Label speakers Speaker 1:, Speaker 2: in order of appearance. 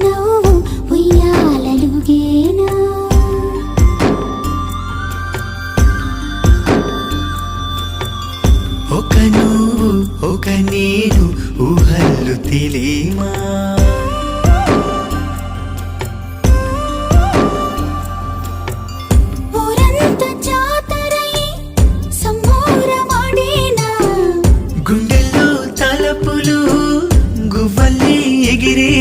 Speaker 1: నవ్వు ఉయ్యాలలుగేనా
Speaker 2: ఒక నువ్వు ఒక నేను ఊహల్లు తెలియమా
Speaker 1: ఊరంతా జాతరై సంబూరమాడేనా
Speaker 2: గుండెల్లో తలపులు గువ్వల్లి ఎగిరే